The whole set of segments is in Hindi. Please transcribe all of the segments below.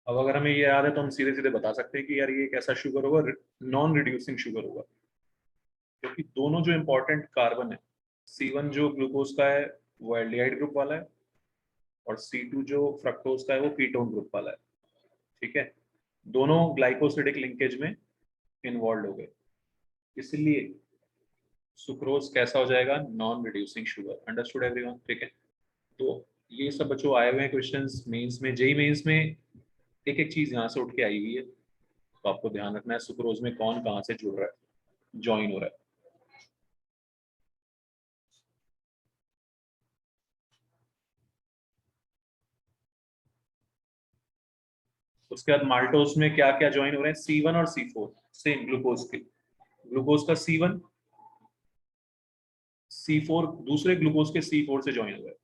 अब अगर हमें ये याद है तो हम सीधे सीधे बता सकते हैं कि यार ये कैसा शुगर होगा, नॉन रिड्यूसिंग शुगर होगा, क्योंकि दोनों जो इंपॉर्टेंट कार्बन है, C1 जो ग्लूकोज का है वो एल्डिहाइड ग्रुप वाला है, और C2 जो फ्रक्टोज का है वो कीटोन ग्रुप वाला है। ठीक है, दोनों ग्लाइकोसिडिक लिंकेज में इन्वॉल्व हो गए, इसलिए सुक्रोज कैसा हो जाएगा, non reducing sugar. Understood everyone? ठीक है, तो ये सब बच्चों आए हुए हैं क्वेश्चंस मेंस में, जेई मेंस में एक एक चीज यहाँ से उठ के आई हुई है, तो आपको ध्यान रखना है सुक्रोज में कौन कहाँ से जुड़ रहा है, ज्वाइन हो रहा है। उसके बाद माल्टोज में क्या क्या ज्वाइन हो रहे हैं, C1 और C4, सेम ग्लूकोज के, ग्लूकोज का C1, C4 दूसरे ग्लूकोज के C4 से ज्वाइन हो रहा है।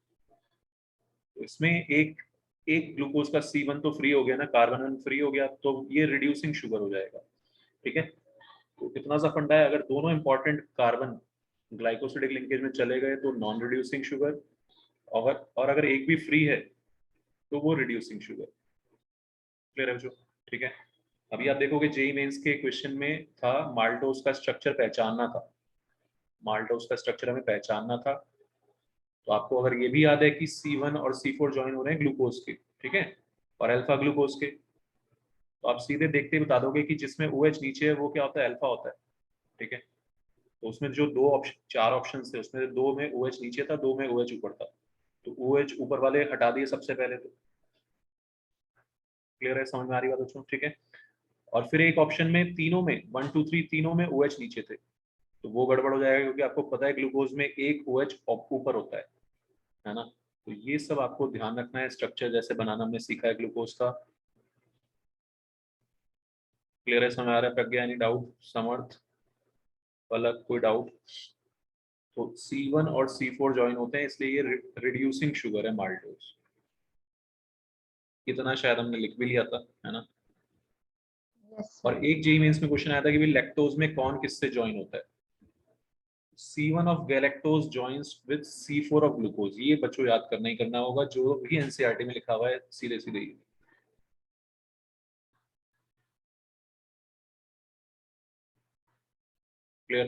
तो इसमें एक एक ग्लूकोज का C1 तो फ्री हो गया ना, कार्बन फ्री हो गया, तो ये रिड्यूसिंग शुगर हो जाएगा। ठीक है, तो इतना सा फंडा है, अगर दोनों इंपॉर्टेंट कार्बन ग्लाइकोसिडिक लिंकेज में चले गए तो नॉन रिड्यूसिंग शुगर, और अगर एक भी फ्री है तो वो रिड्यूसिंग शुगर। क्लियर है बच्चों? ठीक है, अभी आप देखोगे जेई मेंस के क्वेश्चन में था माल्टोज का स्ट्रक्चर पहचानना था, माल्टोज का स्ट्रक्चर हमें पहचानना था। तो आपको अगर ये भी याद है कि C1 और C4 ज्वाइन हो रहे हैं ग्लूकोज के, ठीक है, और अल्फा ग्लूकोज के, तो आप सीधे देखते ही बता दोगे कि जिसमें OH नीचे है वो क्या होता है, अल्फा होता है। ठीक है, तो उसमें जो दो ऑप्शन, चार ऑप्शन थे उसमें दो में OH नीचे था, दो में OH ऊपर था, तो OH ऊपर वाले हटा दिए सबसे पहले। तो क्लियर है, समझ में आ रही बात बच्चों? ठीक है, और फिर एक ऑप्शन में तीनों में 1 2 3 तीनों में OH नीचे थे, तो वो गड़बड़ हो जाएगा, क्योंकि आपको पता है ग्लूकोज में एक OH ऊपर होता है ना। तो ये सब आपको ध्यान रखना है, स्ट्रक्चर जैसे बनाना हमने सीखा है ग्लूकोज का। क्लियर है, समझ आ रहा है प्रज्ञा? Any doubt? समर्थ, पलक, कोई डाउट? तो C1 और C4 ज्वाइन होते हैं, इसलिए ये रिड्यूसिंग शुगर है माल्टोज। इतना शायद हमने लिख भी लिया था, है ना। यस और सर। एक जेई मेंस में क्वेश्चन आया था कि भाई लैक्टोज में कौन किससे ज्वाइन होता है। C1 of galactose joins with C4 of glucose, ये बच्चों याद करना ही करना होगा, जो भी एनसीईआरटी में लिखा हुआ है सीधे सीधे ही। क्लियर?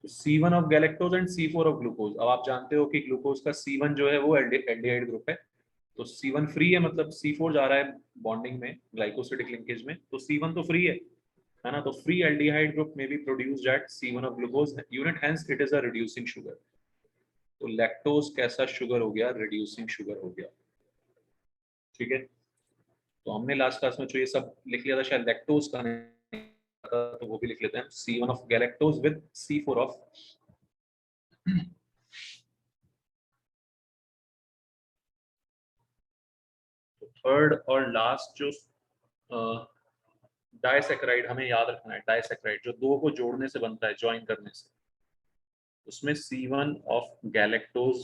तो C1 of galactose and C4 of glucose, अब आप जानते हो कि ग्लूकोज का C1 जो है वो एल्डिहाइड ग्रुप है, तो C1 फ्री है, मतलब C4 जा रहा है बॉन्डिंग में ग्लाइकोसिडिक लिंकेज में, तो C1 तो फ्री है ना। तो फ्री एल्डिहाइड ग्रुप में be produced at C1 of glucose unit, hence it is a reducing sugar. तो लैक्टोज कैसा शुगर हो गया, रिड्यूसिंग शुगर हो गया। ठीक है, तो हमने लास्ट क्लास में जो ये सब लिख लिया था, शायद लैक्टोज का नहीं था, तो वो भी लिख लेते हैं, C1 of galactose with C4 of. Third और लास्ट जो डाइसैकेराइड हमें याद रखना है, डाइसैकेराइड जो दो को जोड़ने से बनता है, ज्वाइन करने से, उसमें C1 of galactose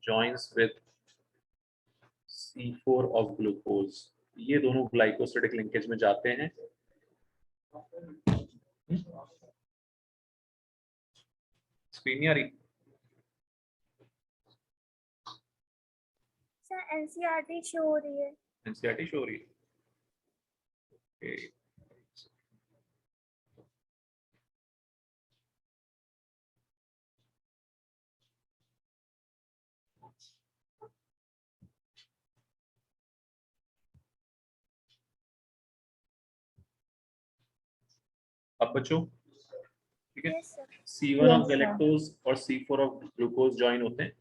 joins with C4 of glucose, ये दोनों ग्लाइकोसिडिक लिंकेज में जाते हैं। स्क्रीन नहीं आ रही? सर एनसीईआरटी शो हो रही है। एनसीईआरटी शो हो रही है? Okay. अब बच्चों, ठीक है, yes sir. C1 of yes sir. Galactose और C4 ऑफ ग्लूकोज ज्वाइन होते हैं,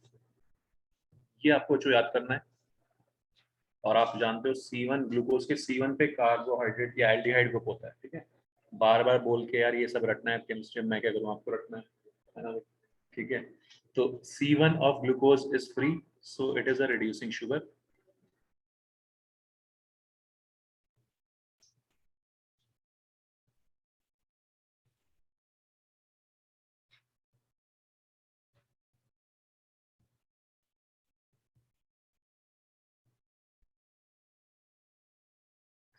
ये आपको जो याद करना है। और आप जानते हो C1 ग्लूकोज के C1 पे कार्बोहाइड्रेट या एल्डिहाइड ग्रुप होता है। ठीक है, बार बार बोल के यार ये सब रटना है केमिस्ट्री में, मैं क्या करूँ, आपको रटना है ना। ठीक है, तो C1 of glucose is free, so it is a reducing sugar.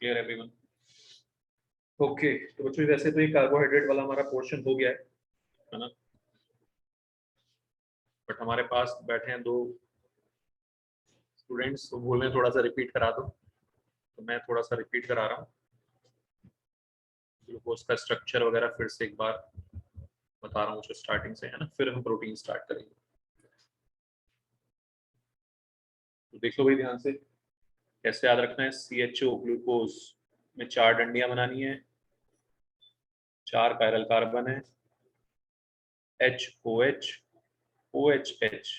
Clear है एवरीवन? ओके, तो बच्चों वैसे तो ये कार्बोहाइड्रेट वाला हमारा पोर्शन हो गया है ना, बट हमारे पास बैठे हैं दो स्टूडेंट्स, तो बोल रहे हैं थोड़ा सा रिपीट करा दो। तो मैं थोड़ा सा रिपीट करा रहा हूँ ग्लूकोज का स्ट्रक्चर वगैरह, फिर से एक बार बता रहा हूँ जो स्टार्टिंग से है ना, फिर हम प्रोटीन स्टार्ट करेंगे। तो देख लो भाई ध्यान से, कैसे याद रखना है। CHO ग्लूकोज में 4 डंडियां बनानी है, 4 कायरल कार्बन है, HOH, OHH,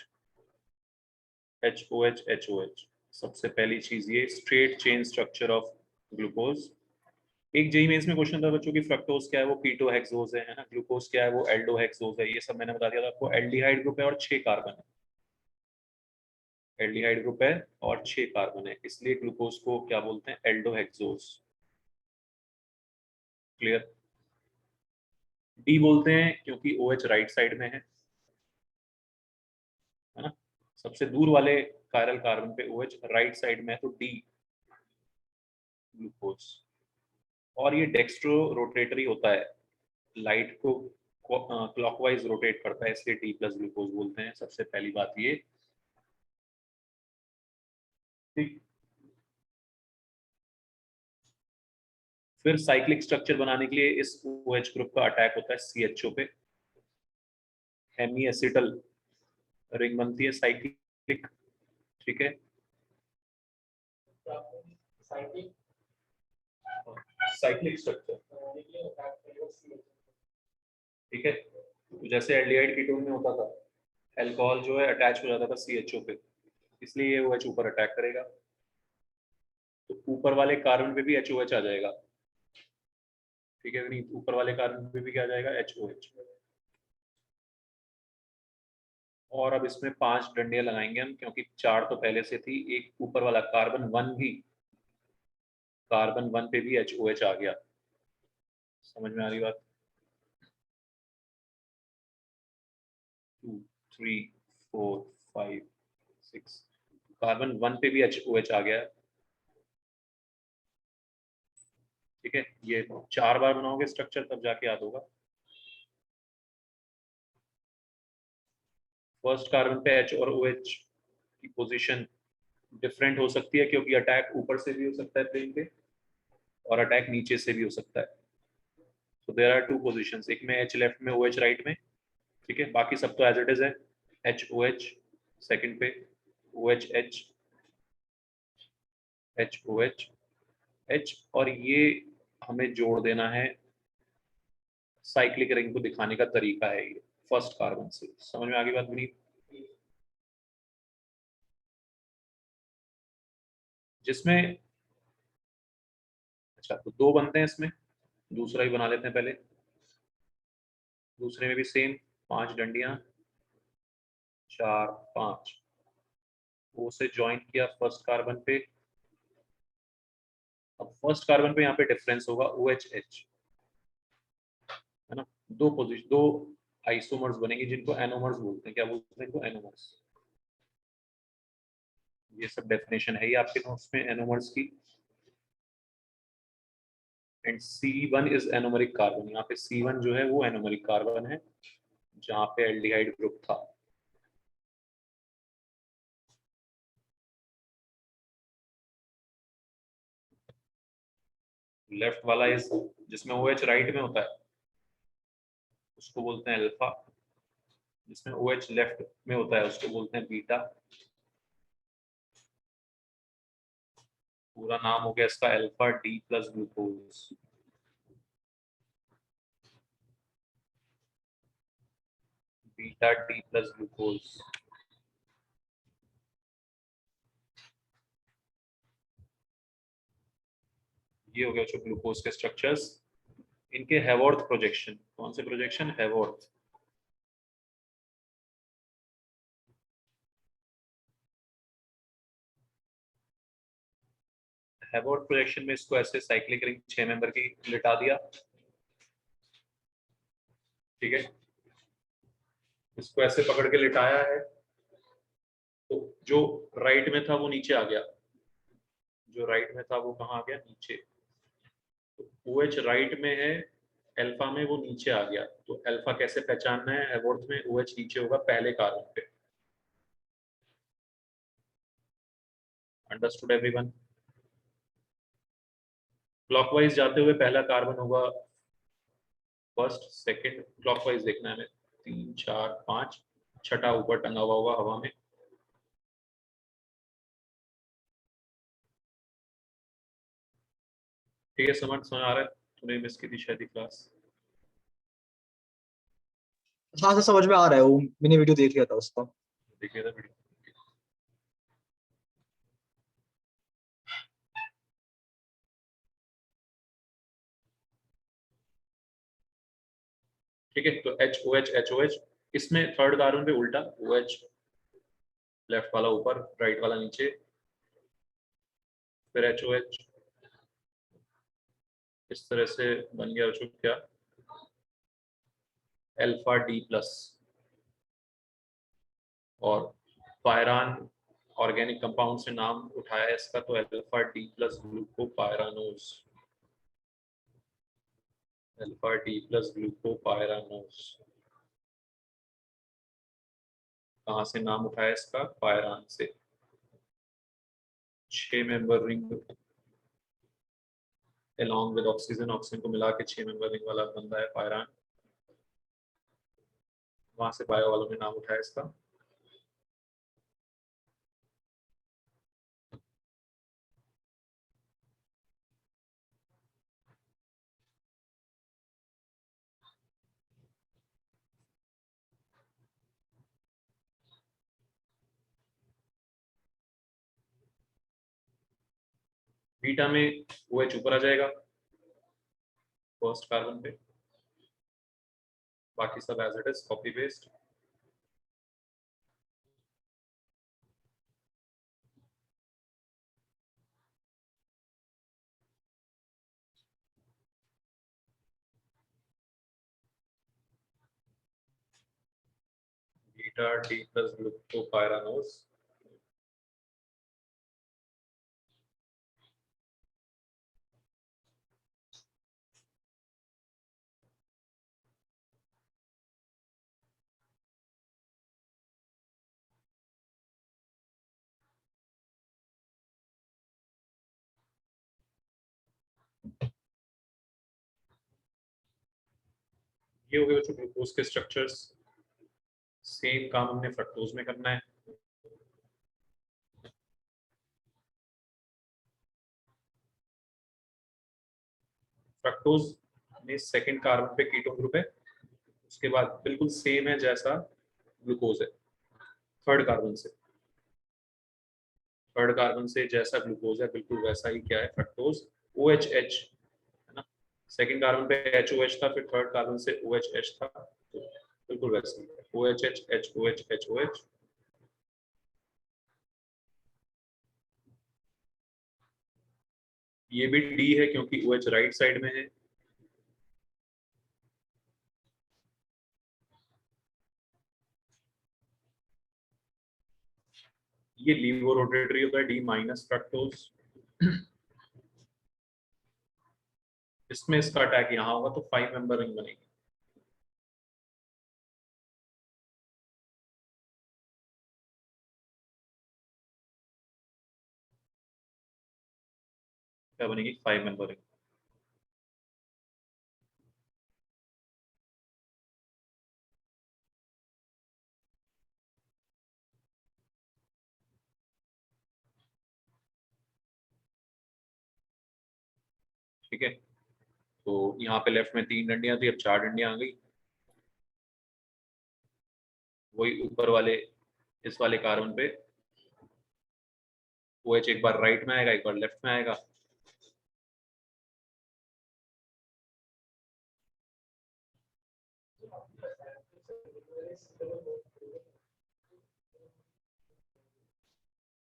HOH, HOH। सबसे पहली चीज ये straight chain structure of glucose. एक जेई मेंस में क्वेश्चन था बच्चों की, फ्रक्टोज क्या है, वो कीटो हेक्सोज है ना, ग्लूकोज क्या है, वो एल्डो हेक्सोज है। ये सब मैंने बता दिया था आपको। एल्डिहाइड ग्रुप है और 6 कार्बन है, एल्डिहाइड ग्रुप है और 6 कार्बन है, इसलिए ग्लूकोज को क्या बोलते हैं, एल्डो हेक्सोज। क्लियर। डी बोलते हैं क्योंकि OH राइट साइड में है ना, सबसे दूर वाले कायरल कार्बन पे OH राइट साइड में है, तो डी ग्लूकोज। और ये डेक्स्ट्रो रोटेटरी होता है, लाइट को क्लॉकवाइज रोटेट करता है, इसलिए डी प्लस ग्लूकोज बोलते हैं। सबसे पहली बात ये। ठीक। फिर साइक्लिक स्ट्रक्चर बनाने के लिए इस OH ग्रुप का अटैक होता है CHO पे, हेमी एसिटल रिंग बनती है साइक्लिक। ठीक है, साइक्लिक स्ट्रक्चर। ठीक है, तो जैसे एल्डिहाइड कीटोन में होता था, अल्कोहल जो है अटैच हो जाता था CHO पे, इसलिए ये OH ऊपर अटैक करेगा, तो ऊपर वाले कार्बन पे भी HOH आ जाएगा। ठीक है, नहीं ऊपर वाले कार्बन पे भी क्या आ जाएगा, HOH। और अब इसमें 5 डंडियां लगाएंगे हम, क्योंकि 4 तो पहले से थी। एक ऊपर वाला कार्बन 1 पे भी HOH आ गया। समझ में आ रही बात। 2, 3, 4, 5, 6, कार्बन 1 पे भी HOH आ गया। ठीक है, ये 4 बार बनाओगे स्ट्रक्चर तब जाके याद होगा। फर्स्ट कार्बन पे H और OH की पोजीशन डिफरेंट हो सकती है, क्योंकि अटैक ऊपर से भी हो सकता है प्लेन पे, और अटैक नीचे से भी हो सकता है। तो देयर आर 2 पोजीशंस, एक में H लेफ्ट में, OH राइट में। ठीक है, बाकी सब तो एज इट इज है। HOH सेकंड पे, OHH, HOH, H, और ये हमें जोड़ देना है। साइक्लिक रिंग को दिखाने का तरीका है ये, फर्स्ट कार्बन से। समझ में आ गई बात विनीत। जिसमें, अच्छा तो 2 बनते हैं इसमें, दूसरा ही बना लेते हैं पहले। दूसरे में भी सेम, 5 डंडियां, 4, 5, ओ से ज्वाइन किया फर्स्ट कार्बन पे। अब फर्स्ट कार्बन पे यहाँ पे डिफरेंस होगा, OHH है ना। दो पोजीशन, 2 आइसोमर्स बनेंगे जिनको एनोमर्स बोलते हैं। क्या बोलते हैं इनको, एनोमर्स। ये सब डेफिनेशन है ही आपके नोट्स में एनोमर्स की। And C1 is anomeric carbon, यहाँ पे C1 जो है वो एनोमरिक कार्बन है, जहाँ पे एल्डिहाइड ग्रुप था। लेफ्ट वाला इस, जिसमें OH राइट में होता है उसको बोलते हैं अल्फा, जिसमें OH लेफ्ट में होता है उसको बोलते हैं बीटा। पूरा नाम हो गया इसका alpha D plus glucose. Beta D plus glucose. ये हो गया जो ग्लूकोज के स्ट्रक्चर्स। इनके हैवॉर्थ प्रोजेक्शन, कौन से प्रोजेक्शन, हैवॉर्थ। हैवॉर्थ प्रोजेक्शन में इसको ऐसे साइक्लिक रिंग 6 मेंबर की लिटा दिया। ठीक है, इसको ऐसे पकड़ के लिटाया है, तो जो राइट में था वो नीचे आ गया, जो राइट में था वो कहाँ आ गया, नीचे। तो OH राइट में है, अल्फा में वो नीचे आ गया। तो अल्फा कैसे पहचानना है, हैवॉर्थ में OH नीचे होगा पहले कार्बन पे। Understood everyone. क्लॉकवाइज जाते हुए पहला कार्बन होगा फर्स्ट, सेकंड, क्लॉकवाइज देखना है हमें, 3 4 5, छठा ऊपर टंगा हुआ होगा हवा में। ठीक है, समझ आ रहा है? तूने मिस की थी शायद ही क्लास। हाँ, से समझ में आ रहा है, वो मैंने वीडियो देख लिया था उसका। देखिए था वीडियो। ठीक है, तो HOH, इसमें थर्ड कार्बन पे उल्टा OH, लेफ्ट वाला ऊपर, राइट वाला नीचे, फिर HOH, इस तरह से बन गया जो क्या, अल्फा D प्लस। और पायरान ऑर्गेनिक कंपाउंड से नाम उठाया है इसका, तो alpha D plus glucopyranose, alpha D plus glucopyranose. कहाँ से नाम उठाया इसका? पायरान से। 6 member ring along with oxygen को मिला के 6 मेंबर रिंग वाला बंदा है पायरान, वहां से बायो वालों ने नाम उठाया इसका। बीटा में OH ऊपर आ जाएगा फर्स्ट कार्बन पे, बाकी सब as it is copy paste. Beta D plus glucopyranose, ये हो गए बच्चों ग्लूकोज के स्ट्रक्चर्स। सेम काम हमने फ्रक्टोज में करना है। फ्रक्टोज में सेकंड कार्बन पे कीटोन ग्रुप है, उसके बाद बिल्कुल सेम है जैसा ग्लूकोज है, थर्ड कार्बन से, थर्ड कार्बन से जैसा ग्लूकोज है बिल्कुल वैसा ही क्या है फ्रक्टोज, OHH है ना। सेकंड कार्बन पे HOH था, फिर थर्ड कार्बन से OHH था, तो बिल्कुल वैसा ही है, OHH HOH HOH। ये भी D है क्योंकि OH राइट साइड में है। ये लीवो रोटेटरी होता है, D माइनस फ्रक्टोज। इसमें इसका अटैक यहाँ होगा तो 5 मेंबर रिंग बनेगी। क्या बनेगी? 5 मेंबर रिंग। ठीक है, तो यहाँ पे लेफ्ट में 3 डंडियां थी, अब 4 डंडियां आ गई। वही ऊपर वाले इस वाले कार्बन पे OH एक बार राइट में आएगा, एक बार लेफ्ट में आएगा।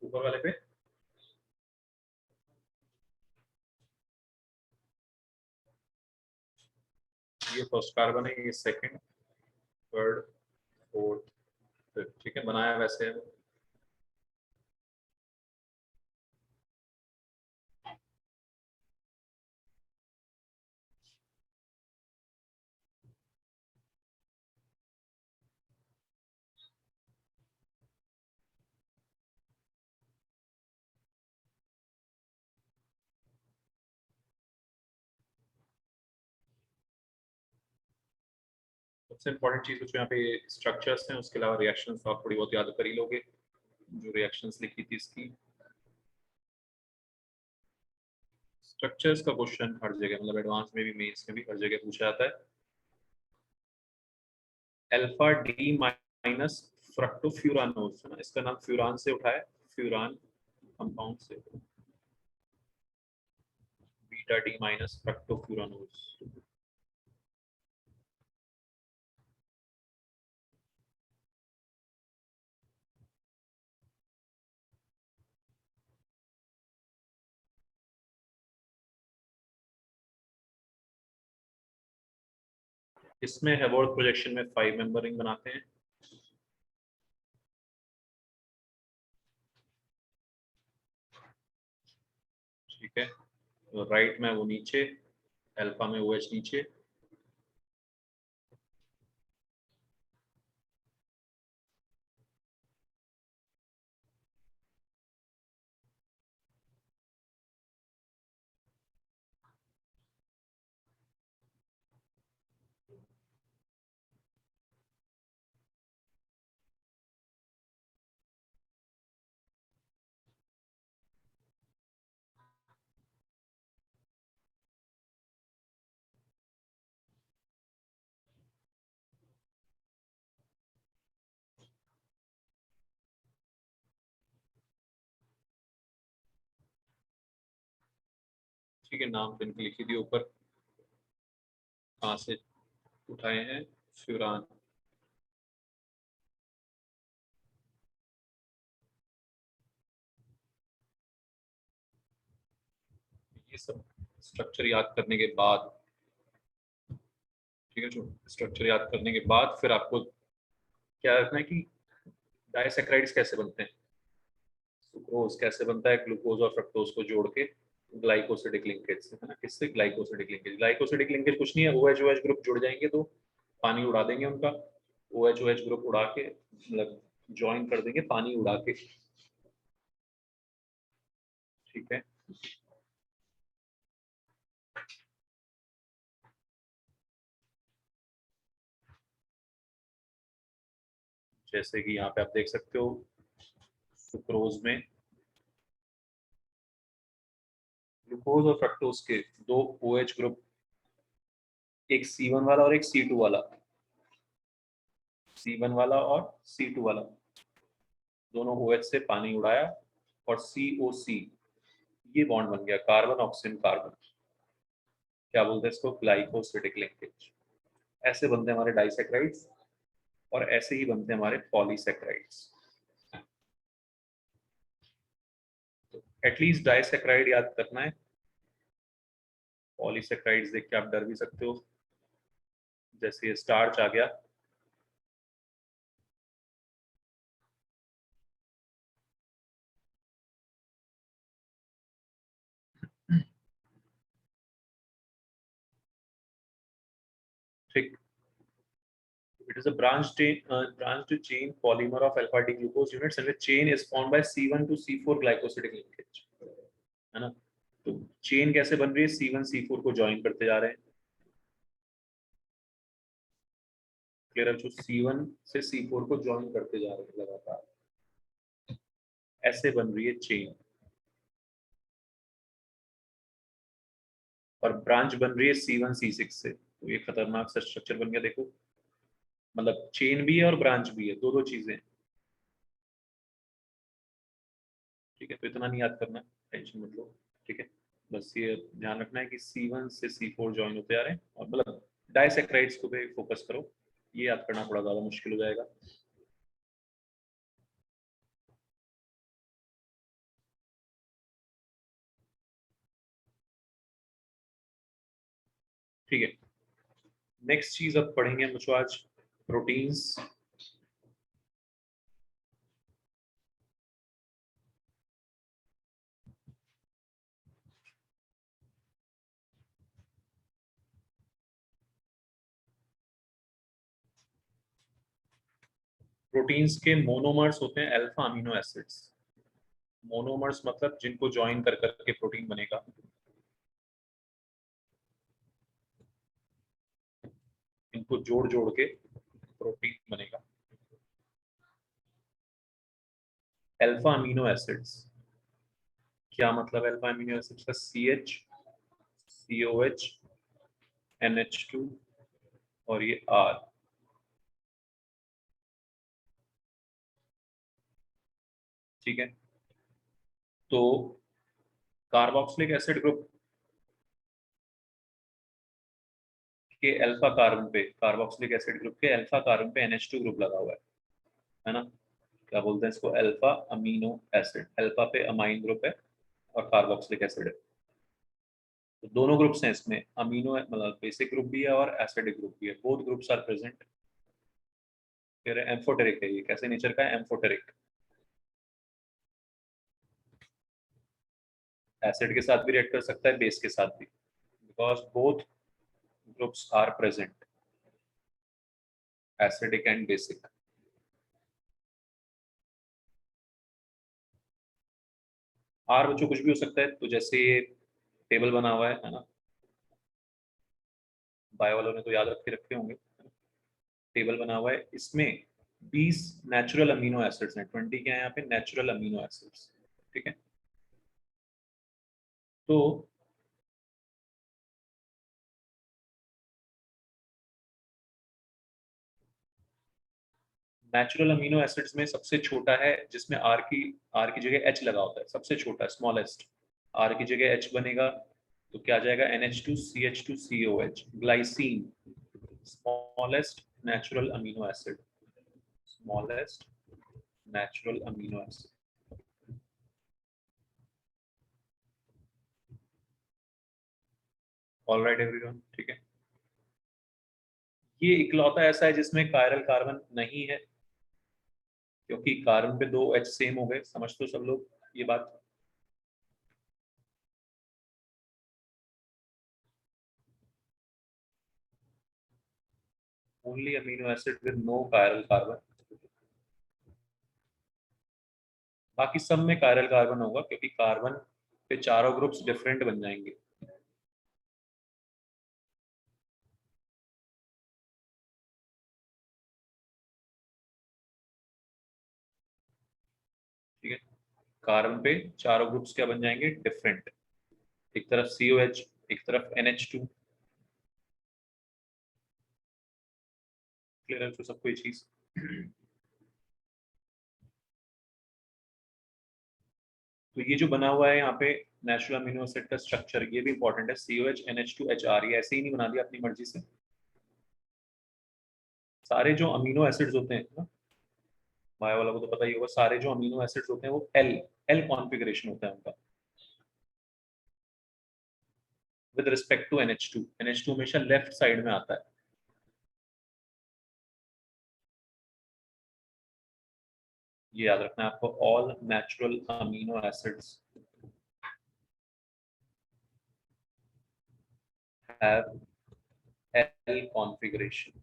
ऊपर वाले पे ये फर्स्ट कार्बन है, ये सेकंड, थर्ड, फोर्थ, फिफ्थ। ठीक है, बनाया वैसे है। सबसे इम्पोर्टेंट चीज जो यहाँ पे स्ट्रक्चर्स हैं, उसके अलावा रिएक्शंस आप थोड़ी बहुत याद कर ही लोगे, जो रिएक्शंस लिखी थी इसकी। स्ट्रक्चर्स का क्वेश्चन हर जगह, मतलब एडवांस में भी, मेंस में भी हर जगह पूछा जाता है। अल्फा डी माइनस फ्रक्टोफ्यूरानोज है ना, इसका नाम फ्यूरान से उठा है, फ्यूरान कंपाउंड से, बीटा डी माइनस फ्रक्टोफ्यूरानोज। इसमें हेवॉर्थ प्रोजेक्शन में 5 मेंबर रिंग बनाते हैं। ठीक है, तो राइट में वो नीचे, अल्फा में OH नीचे, ठीक है, नाम तो इनके लिखी दिए ऊपर, कहाँ से उठाए हैं, फ्यूरान। ये सब स्ट्रक्चर याद करने के बाद, ठीक है, जो स्ट्रक्चर याद करने के बाद फिर आपको क्या रखना है कि डाइसैकेराइड्स कैसे बनते हैं, सुक्रोज कैसे बनता है, ग्लूकोज और फ्रक्टोज को जोड़ के ग्लाइकोसिडिक लिंकेज से, है ना। किससे? Glycosidic linkage. ग्लाइकोसिडिक लिंकेज कुछ नहीं है, OH OH ग्रुप जुड़ जाएंगे तो पानी उड़ा देंगे उनका, OH OH ग्रुप उड़ा के, मतलब ज्वाइन कर देंगे पानी उड़ा के। ठीक है, जैसे कि यहाँ पे आप देख सकते हो, सुक्रोज में ग्लूकोज और फ्रक्टोज के 2 OH ग्रुप, एक C1 वाला और एक C2 वाला, C1 वाला और C2 वाला, दोनों OH से पानी उड़ाया और COC, ये बॉन्ड बन गया, कार्बन ऑक्सीजन कार्बन। क्या बोलते हैं इसको? Glycosidic linkage. ऐसे बनते हैं हमारे डाइसैकेराइड्स, और ऐसे ही बनते हैं हमारे पॉलीसैकेराइड्स। तो एटलीस्ट डाइसैकेराइड याद करना है। पॉलीसैकेराइड्स देख के आप डर भी सकते हो, जैसे ये स्टार्च आ गया, ठीक। It is a branched chain polymer of alpha D glucose units, and the chain is formed by C1 to C4 glycosidic linkage, है ना। तो चेन कैसे बन रही है? C1 C4 को ज्वाइन करते जा रहे हैं, क्लियर है? जो C1 से C4 को ज्वाइन करते जा रहे हैं लगातार, ऐसे बन रही है चेन, और ब्रांच बन रही है C1 C6 से। तो ये खतरनाक सा स्ट्रक्चर बन गया, देखो, मतलब चेन भी है और ब्रांच भी है, दो दो चीजें। ठीक है, तो इतना नहीं याद करना, टेंशन मत लो। ठीक है, बस ये ध्यान रखना है कि C1 से C4 ज्वाइन होते जा रहे हैं, और मतलब डाइसैकेराइड्स को भी फोकस करो, ये याद करना थोड़ा ज्यादा मुश्किल हो जाएगा। ठीक है, नेक्स्ट चीज अब पढ़ेंगे हम बच्चों आज, प्रोटीन्स। प्रोटीन्स के मोनोमर्स होते हैं अल्फा अमीनो एसिड्स। मोनोमर्स मतलब जिनको ज्वाइन कर करके प्रोटीन बनेगा, इनको जोड़ जोड़ के प्रोटीन बनेगा। अल्फा अमीनो एसिड्स, क्या मतलब अल्फा अमीनो एसिड्स का? CH, COH, NH2 और ये R। ठीक है, तो कार्बोक्सिलिक एसिड ग्रुप के अल्फा कार्बन पे, कार्बोक्सिलिक एसिड ग्रुप के अल्फा कार्बन पे NH2 ग्रुप लगा हुआ है ना? क्या बोलते हैं इसको? Alpha amino acid. अल्फा पे अमाइन ग्रुप है और कार्बोक्सिलिक एसिड है, तो दोनों ग्रुप्स हैं इसमें, अमीनो मतलब बेसिक ग्रुप भी है और एसिडिक ग्रुप भी है, बोथ ग्रुप्स आर प्रेजेंट। फिर एम्फोटेरिक है, ये कैसे नेचर का है? एम्फोटेरिक, एसिड के साथ भी रिएक्ट कर सकता है, बेस के साथ भी, because both groups are present, acidic and basic. आर बच्चों कुछ भी हो सकता है, तो जैसे ये टेबल बना हुआ है ना, बायो वालों ने तो याद रख के रखे होंगे, टेबल बना हुआ है, इसमें 20 नेचुरल अमीनो एसिड्स हैं, 20 क्या है यहाँ पे? Natural amino acids. ठीक है, तो नेचुरल अमीनो एसिड्स में सबसे छोटा है जिसमें आर की जगह एच लगा होता है, सबसे छोटा स्मॉलेस्ट। आर की जगह एच बनेगा तो क्या आ जाएगा? NH2CH2COH, glycine, smallest natural amino acid, smallest natural amino acid. Alright everyone, ठीक है। ये इकलौता ऐसा है जिसमें कायरल कार्बन नहीं है, क्योंकि कार्बन पे 2 H सेम हो गए। समझ तो सब लोग ये बात? Only amino acid with no chiral carbon, बाकी सब में कायरल कार्बन होगा, क्योंकि कार्बन पे चारों ग्रुप्स डिफरेंट बन जाएंगे। ठीक है, कार्बन पे चारों ग्रुप्स क्या बन जाएंगे? डिफरेंट। एक तरफ COH, एक तरफ NH2। क्लियर है तो सबको ये चीज? तो ये जो बना हुआ है यहाँ पे नेचुरल अमीनो एसिड का स्ट्रक्चर, ये भी इंपॉर्टेंट है। COH, NH2, HR, ये ऐसे ही नहीं बना दिया अपनी मर्जी से। सारे जो अमीनो एसिड्स होते हैं ना, बायो वाला को तो पता ही होगा, सारे जो अमीनो एसिड्स होते हैं वो एल एल कॉन्फ़िगरेशन होता है उनका, with respect to NH2। NH2 हमेशा लेफ्ट साइड में आता है। ये याद रखना है आपको, all natural amino acids have L configuration,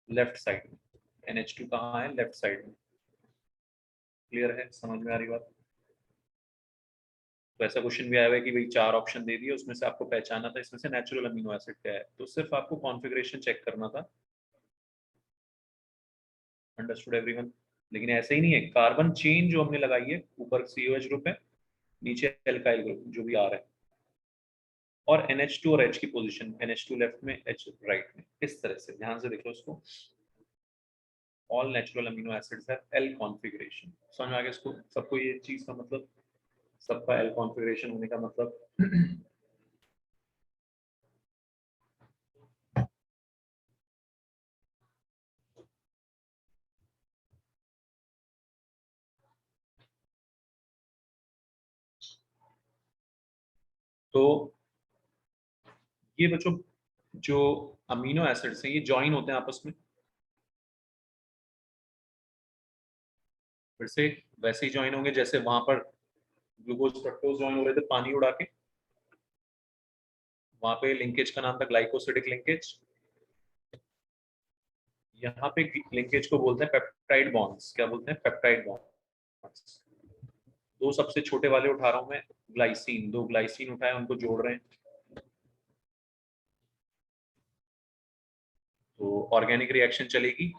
left side में। NH2 कहाँ है? लेफ्ट साइड में। क्लियर है? समझ में आ रही बात? तो ऐसा क्वेश्चन भी आया हुआ है कि भाई 4 ऑप्शन दे दिए, उसमें से आपको पहचाना था इसमें से नेचुरल अमीनो एसिड क्या है, तो सिर्फ आपको कॉन्फ़िगरेशन चेक करना था। Understood everyone? लेकिन ऐसे ही नहीं है, कार्बन चेन जो हमने लगाई है, ऊपर COH ग्रुप है, नीचे एल्काइल ग्रुप जो भी आ रहा है, और NH2 और H की पोजीशन, NH2 लेफ्ट में, H राइट में, इस तरह से ध्यान से देखो इसको। All natural amino acids have L configuration. समझ में आ गया इसको सबको? ये चीज का मतलब, सबका एल कॉन्फ़िगरेशन होने का मतलब। तो ये बच्चों जो अमीनो एसिड्स हैं ये जॉइन होते हैं आपस में, फिर से वैसे ही ज्वाइन होंगे जैसे वहां पर ग्लूकोज फ्रक्टोज ज्वाइन हो रहे थे पानी उड़ा के, वहां पे लिंकेज का नाम था ग्लाइकोसिडिक लिंकेज। यहाँ पे लिंकेज को बोलते हैं पेप्टाइड बॉन्ड्स। क्या बोलते हैं? Peptide bonds. दो सबसे छोटे वाले उठा रहा हूं मैं, ग्लाइसिन, 2 ग्लाइसिन उठाए, उनको जोड़ रहे हैं, तो ऑर्गेनिक रिएक्शन चलेगी,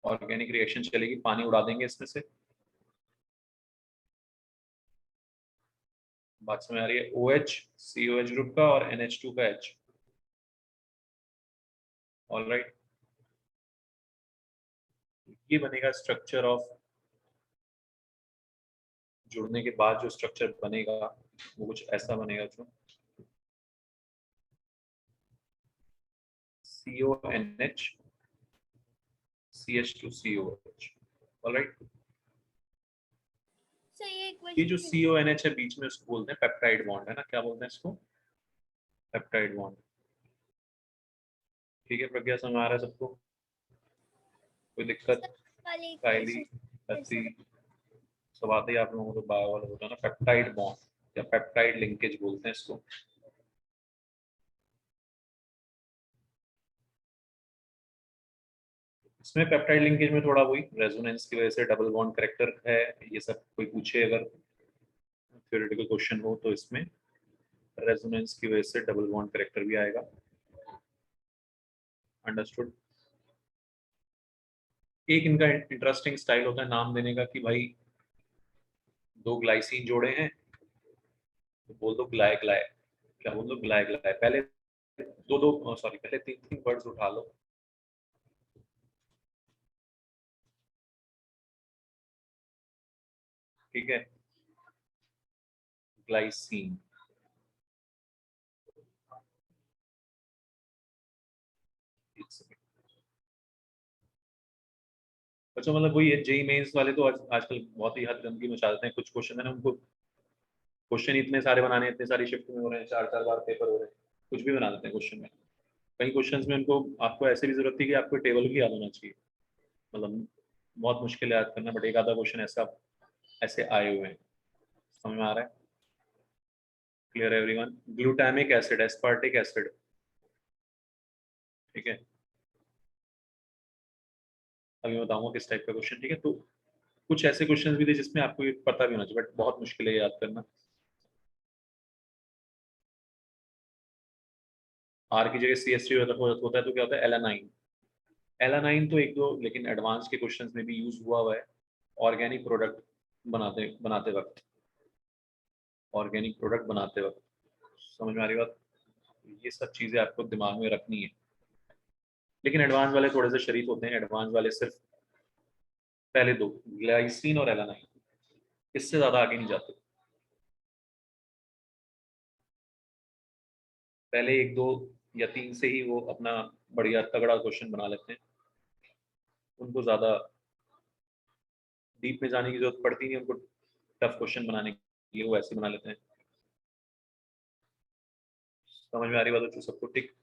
ऑर्गेनिक रिएक्शन चलेगी, पानी उड़ा देंगे इसमें से। बात समझ आ रही है? OH COH ग्रुप का और NH2 का H। ऑलराइट, ये बनेगा स्ट्रक्चर ऑफ, जुड़ने के बाद जो स्ट्रक्चर बनेगा वो कुछ ऐसा बनेगा जो CONH CH2COH। ऑलराइट, सर ये ये जो क्वेश्चन CONH है बीच में, उसको बोलते हैं पेप्टाइड बॉन्ड, है ना? क्या बोलते हैं इसको? Peptide bond. ठीक है प्रज्ञा, समझ आ रहा है सबको? कोई दिक्कत? वाले कायली, लस्सी, सब आते ही आप लोगों को, तो बायो वाला होता है ना पेप्टाइड बॉन्ड या पेप्टाइड लिंकेज बोलते हैं इसको। इसमें पेप्टाइड लिंकेज में थोड़ा वही रेजोनेंस की वजह से डबल बॉन्ड करेक्टर है, ये सब कोई पूछे अगर थ्योरेटिकल क्वेश्चन हो तो इसमें रेजोनेंस की वजह से डबल बॉन्ड करेक्टर भी आएगा। अंडरस्टूड? एक इनका इंटरेस्टिंग स्टाइल होता है नाम देने का कि भाई दो ग्लाइसिन जोड़े हैं तो बोल दो ग्लाय ग्लाय, क्या बोल दो? ग्लाय ग्लाय। पहले दो दो, सॉरी, पहले तीन तीन वर्ड्स उठा लो। ठीक है, ग्लाइसिन। अच्छा, मतलब वही है, जेई मेंस वाले तो आजकल बहुत ही हद गंदगी मचा देते हैं। कुछ क्वेश्चन है ना, उनको क्वेश्चन इतने सारे बनाने, इतने सारी शिफ्ट में हो रहे हैं, चार चार बार पेपर हो रहे हैं, कुछ भी बना देते हैं क्वेश्चन में। कई क्वेश्चंस में उनको, आपको ऐसे भी जरूरत थी कि आपको टेबल भी याद होना चाहिए, मतलब बहुत मुश्किल है याद करना, बट एक आधा क्वेश्चन ऐसा ऐसे आए हुए हैं। समझ में आ रहा है? क्लियर है everyone? Glutamic acid, aspartic acid. ठीक है, अभी बताऊंगा किस टाइप का क्वेश्चन। ठीक है, तो कुछ ऐसे क्वेश्चन भी थे जिसमें आपको ये पता भी होना चाहिए, बट बहुत मुश्किल है याद करना। आर की जगह CH3 होता है तो क्या होता है? एलानाइन। एलानाइन तो एक दो लेकिन एडवांस के क्वेश्चंस में भी यूज हुआ है ऑर्गेनिक प्रोडक्ट बनाते बनाते वक्त, ऑर्गेनिक प्रोडक्ट बनाते वक्त। समझ में आ रही बात? ये सब चीजें आपको दिमाग में रखनी है। लेकिन एडवांस वाले थोड़े से शरीफ होते हैं, एडवांस वाले सिर्फ पहले दो, ग्लाइसिन और एलानाइन, इससे ज्यादा आगे नहीं जाते। पहले एक दो या तीन से ही वो अपना बढ़िया तगड़ा क्वेश्चन बना लेते हैं, उनको ज्यादा डीप में जाने की जरूरत पड़ती नहीं, उनको टफ क्वेश्चन बनाने के लिए वो ऐसे बना लेते हैं। समझ में आ रही बात है सबको? टिक।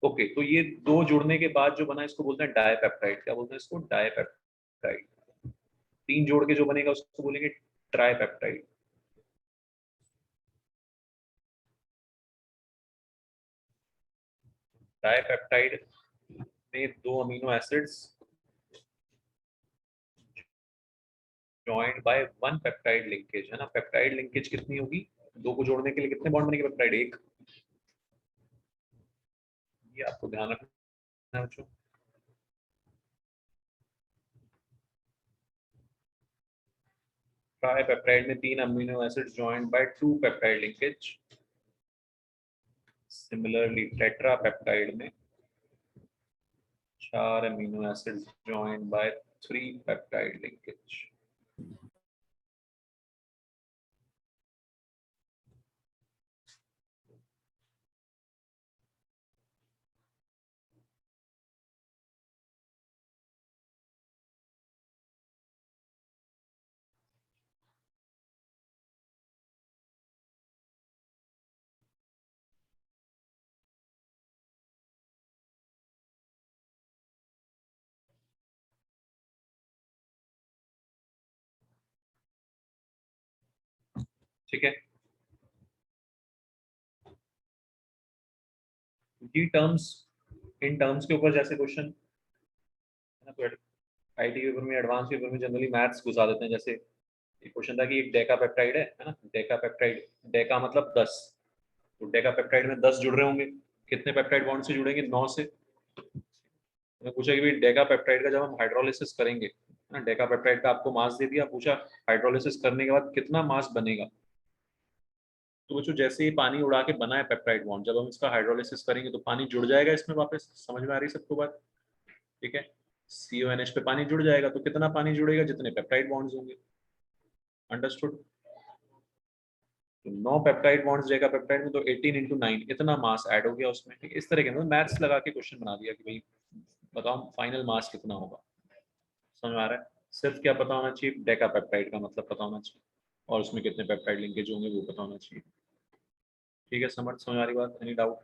ओके, तो ये दो जुड़ने के बाद जो बना इसको बोलते हैं डाइपेप्टाइड। क्या बोलते हैं इसको? डाइपेप्टाइड। तीन जोड़ के जो बनेगा उसको बोलेंगे ट्राइपेप्टाइड। डाइपेप्टाइड में दो amino acids joined by one peptide linkage, है ना? पेप्टाइड लिंकेज कितनी होगी? दो को जोड़ने के लिए कितने बॉन्ड बनेंगे? पेप्टाइड एक। ये आपको ध्यान रखना है बच्चों। ट्राइपेप्टाइड में तीन amino acids joined by two peptide linkage. Similarly tetrapeptide में चार amino acids joined by three peptide linkage. ठीक है, ये टर्म्स, इन टर्म्स के ऊपर जैसे क्वेश्चन है ना, तो आईटी के ऊपर में, एडवांस के ऊपर में जनरली मैथ्स घुसा देते हैं। जैसे एक क्वेश्चन था कि एक डेका पेप्टाइड है ना, डेका पेप्टाइड, डेका मतलब 10, तो डेका पेप्टाइड में 10 जुड़ रहे होंगे, कितने पेप्टाइड बॉन्ड से जुड़ेंगे? 9 से। मैं पूछा कि भाई डेका पेप्टाइड का जब हम हाइड्रोलिसिस करेंगे ना, डेका पेप्टाइड का आपको मास दे दिया, पूछा हाइड्रोलिसिस करने के बाद कितना मास बनेगा। तो बच्चों जैसे ही पानी उड़ा के बना है पेप्टाइड बॉन्ड, जब हम इसका हाइड्रोलिसिस करेंगे तो पानी जुड़ जाएगा इसमें वापस। समझ में आ रही सबको बात? ठीक है, CONH पे पानी जुड़ जाएगा, तो कितना पानी जुड़ेगा? जितने पेप्टाइड बॉन्ड्स होंगे। अंडरस्टूड? तो 9 पेप्टाइड बॉन्ड्स रहेगा पेप्टाइड में, तो 18 इंटू 9 इतना मास ऐड हो गया उसमें। ठीक है, इस तरह के मतलब मैथ्स लगा के क्वेश्चन बना दिया कि भाई बताओ फाइनल मास कितना होगा। समझ में आ रहा है? सिर्फ क्या पता होना चाहिए? डेका पेप्टाइड का मतलब पता होना चाहिए, और उसमें कितने पेप्टाइड लिंकेज होंगे वो पता होना चाहिए। ठीक है, समझ आ रही बात? Any doubt?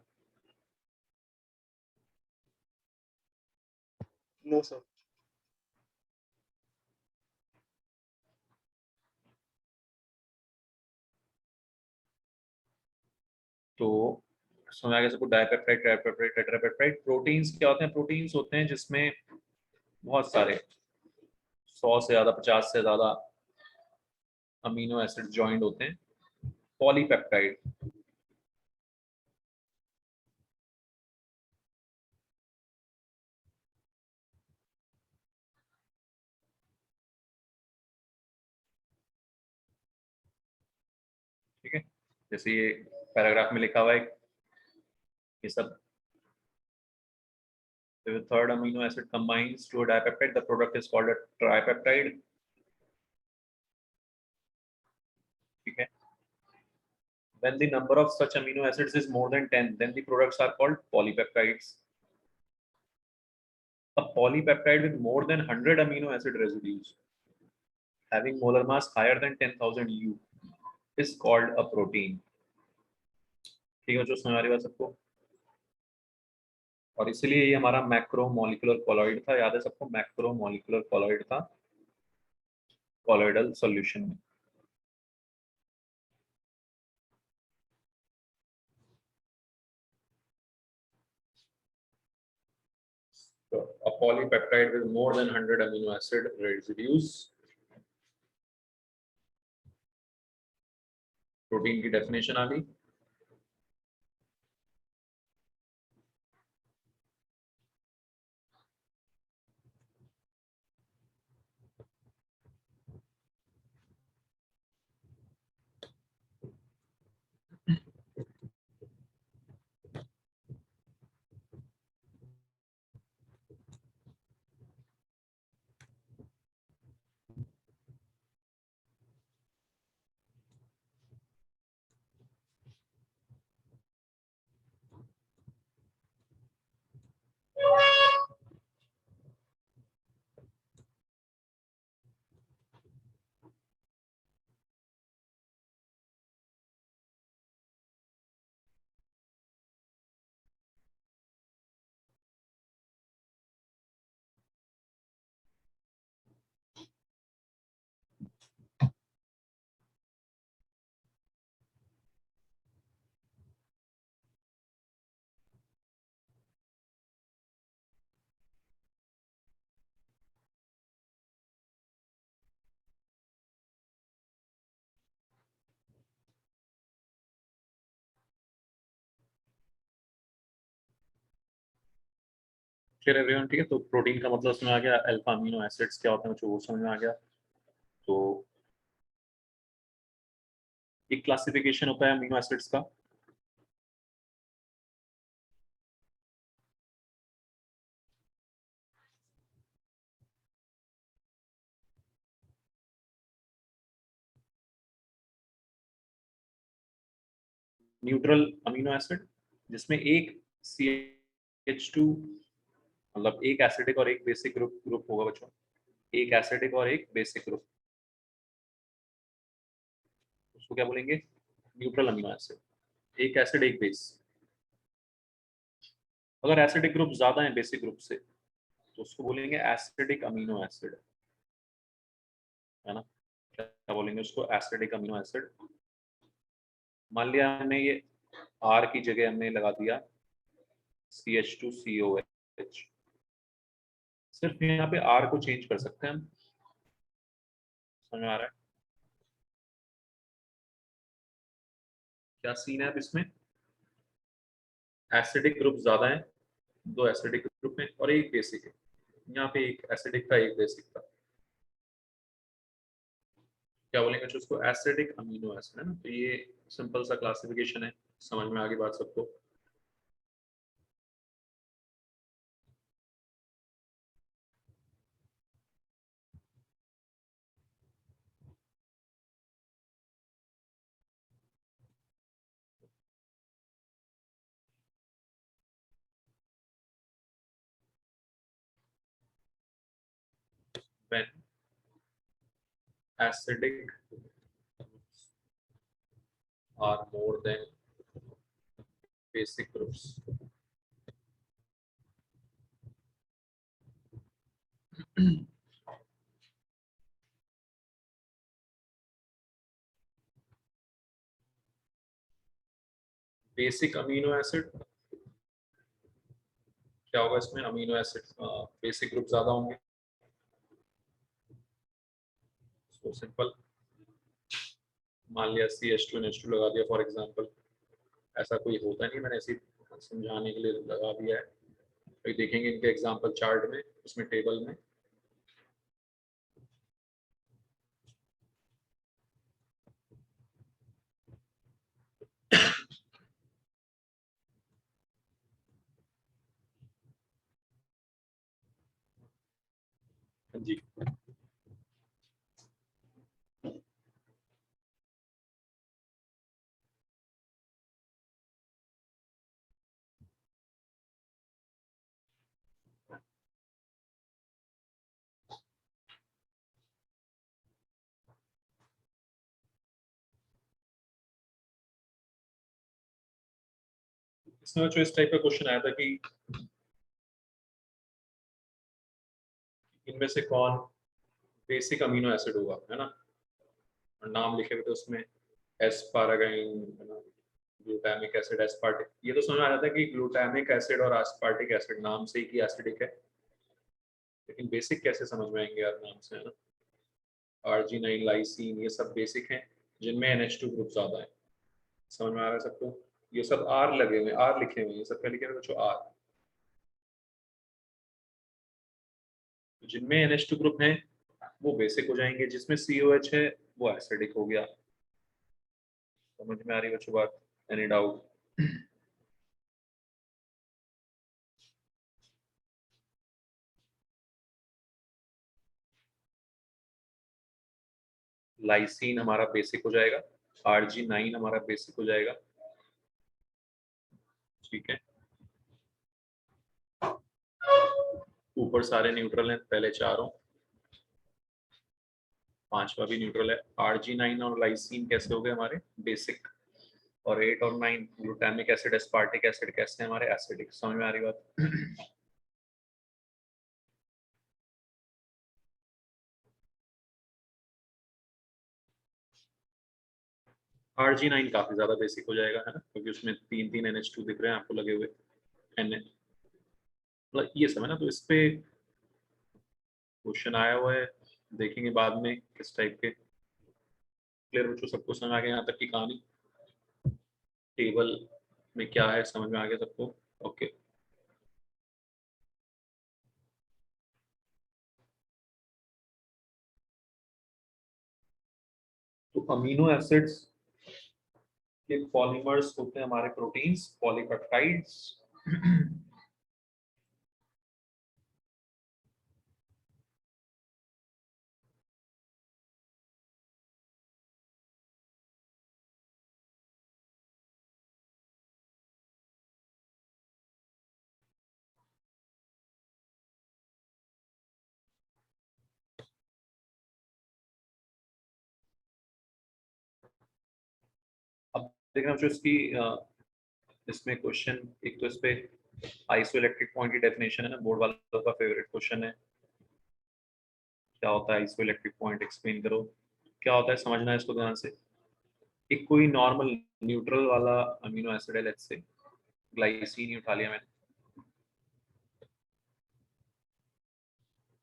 No sir. तो समझ आ गया सबको? Dipeptide, tripeptide, tetrapeptide. प्रोटीन्स क्या होते हैं? प्रोटीन्स होते हैं जिसमें बहुत सारे 100 से ज्यादा, 50 से ज्यादा अमीनो एसिड ज्वाइंट होते हैं। पॉलीपेप्टाइड, ठीक है, जैसे ये पैराग्राफ में लिखा हुआ है, ये सब the third amino acid combines to a dipeptide, the product is called a tripeptide. ठीक है, when the number of such amino acids is more than 10, then the products are called polypeptides. A polypeptide with more than 100 amino acid residues having molar mass higher than 10,000 U is called a protein. ठीक है, जो समझ आ रही बात सबको? और इसलिए ये हमारा मैक्रोमोलिकुलर कोलॉइड था, याद है सबको? मैक्रोमोलिकुलर कोलॉइड था कोलॉइडल सॉल्यूशन में। So a polypeptide with more than 100 amino acid residues, protein की डेफिनेशन आ गई। Clear everyone? ठीक है, तो प्रोटीन का मतलब समझ आ गया, अल्फा अमीनो एसिड्स क्या होते हैं वो समझ में आ गया। तो एक क्लासिफिकेशन होता है अमीनो एसिड्स का, न्यूट्रल अमीनो एसिड, जिसमें एक CH2 मतलब एक एसिडिक और एक बेसिक ग्रुप होगा बच्चों, एक एसिडिक और एक बेसिक ग्रुप, उसको क्या बोलेंगे? Neutral amino acid. एक एसिड एक बेस। अगर एसिडिक ग्रुप ज्यादा है बेसिक ग्रुप से तो उसको बोलेंगे एसिडिक अमीनो एसिड, है ना? क्या बोलेंगे उसको? Acidic amino acid. मान लिया हमने ये R की जगह हमने लगा दिया CH2COH, सिर्फ यहाँ पे R को चेंज कर सकते हैं हम। समझ में आ रहा है? क्या सीन है अब इसमें? एसिडिक ग्रुप ज्यादा है, 2 एसिडिक ग्रुप में और एक बेसिक है। यहाँ पे एक एसिडिक था, एक बेसिक था। क्या बोलेंगे जो उसको? एसिडिक अमीनो एसिड है ना। तो ये सिंपल सा क्लासिफिकेशन है, समझ में आ गई बात सबको? When acidic groups are more than basic groups, basic amino acid क्या होगा इसमें? अमीनो एसिड बेसिक ग्रुप ज्यादा होंगे। सो सिंपल, मान लिया CH2NH2 लगा दिया फॉर एग्जांपल। ऐसा कोई होता नहीं, मैंने ऐसे समझाने के लिए लगा दिया है। तो देखेंगे इनके एग्जांपल चार्ट में, उसमें टेबल में। जी, इसमें जो इस टाइप का क्वेश्चन आया था कि इनमें से कौन बेसिक अमीनो एसिड होगा, है ना। और नाम लिखे हुए थे उसमें, एस्पारागाइन, ग्लूटामिक एसिड, एस्पार्टिक। ये तो समझ आ रहा था कि ग्लूटामिक एसिड और एस्पार्टिक एसिड नाम से ही एसिडिक है, लेकिन बेसिक कैसे समझ में आएंगे यार नाम से, है ना। आर्जिनाइन, लाइसिन, ये सब बेसिक हैं जिनमें NH2 ग्रुप ज्यादा है। समझ में आ रहा है सबको? ये सब आर लगे हुए, आर लिखे हुए, ये सब क्या लिखे हुए बच्चों? आर। जिनमें NH2 ग्रुप है वो बेसिक हो जाएंगे, जिसमें COH है वो एसिडिक हो गया। समझ में आ रही है बच्चों बात? Any doubt? लाइसिन हमारा बेसिक हो जाएगा, Arg9 हमारा बेसिक हो जाएगा, ठीक है। ऊपर सारे न्यूट्रल हैं, पहले चारों, पांचवा भी न्यूट्रल है। Arg9 और लाइसिन कैसे हो गए हमारे? बेसिक। और 8 और 9 ग्लूटामिक एसिड, एस्पार्टिक एसिड कैसे हैं हमारे? एसिडिक। समझ में आ रही बात? Arg9 काफी ज्यादा बेसिक हो जाएगा, है ना, क्योंकि उसमें 3 NH2 दिख रहे हैं आपको लगे हुए, Na, मतलब ये सब है ना। तो इस पे क्वेश्चन आया हुआ है, देखेंगे बाद में किस टाइप के। क्लियर बच्चों? सबको समझ आ गया यहाँ तक की कहानी? टेबल में क्या है समझ में आ गया सबको? ओके। तो अमीनो एसिड्स के पॉलीमर्स होते हैं हमारे प्रोटीन्स, पॉलीपेप्टाइड्स। अब देखना जो इसकी इसमें क्वेश्चन, एक तो इस पे आइसोइलेक्ट्रिक पॉइंट की डेफिनेशन है ना, बोर्ड वालों का फेवरेट क्वेश्चन है। क्या होता है आइसोइलेक्ट्रिक पॉइंट? एक्सप्लेन करो। क्या होता है, समझना है इसको ध्यान से। एक कोई नॉर्मल न्यूट्रल वाला अमीनो एसिड है, लेट्स से ग्लाइसिन ही उठा लिया मैंने।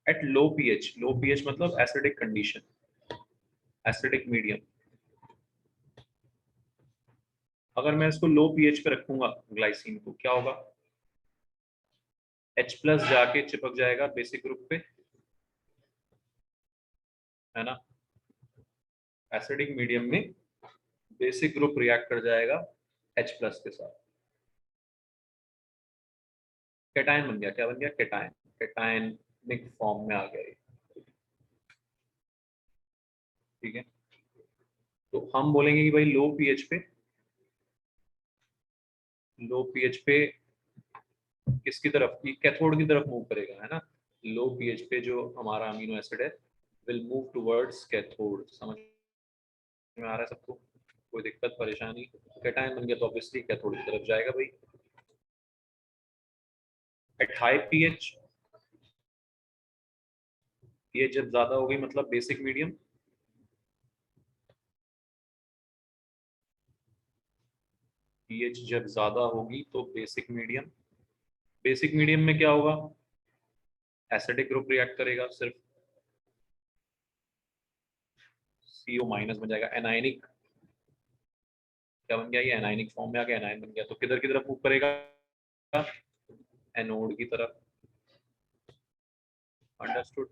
At low pH, low pH मतलब एसिडिक कंडीशन, एसिडिक मीडियम। अगर मैं इसको लो पीएच पे रखूंगा ग्लाइसिन को, क्या होगा? H प्लस जाके चिपक जाएगा बेसिक ग्रुप पे, है ना? एसिडिक मीडियम में बेसिक ग्रुप रिएक्ट कर जाएगा H प्लस के साथ, कैटायन बन गया। क्या बन गया? कैटायन। कैटायनिक फॉर्म में आ गया ये। ठीक है, तो हम बोलेंगे कि भाई लो पीएच पे, लो पीएच पे किसकी तरफ? कैथोड की तरफ मूव करेगा, है ना? लो पीएच पे जो हमारा अमीनो एसिड है विल मूव टुवर्ड्स कैथोड। समझ में आ रहा है सबको? कोई दिक्कत परेशानी? कैटायन बन गया तो ऑब्वियसली कैथोड की तरफ जाएगा भाई। एट हाई पीएच, पीएच जब ज्यादा हो गई मतलब बेसिक मीडियम, पीएच जब ज्यादा होगी तो बेसिक मीडियम, बेसिक मीडियम में क्या होगा? एसिडिक ग्रुप रिएक्ट करेगा सिर्फ, CO माइनस बन जाएगा। एनायनिक, क्या बन गया? ये एनायनिक फॉर्म में आ गया, एनायन बन गया। तो किधर की तरफ मूव करेगा? एनोड की तरफ। अंडरस्टूड?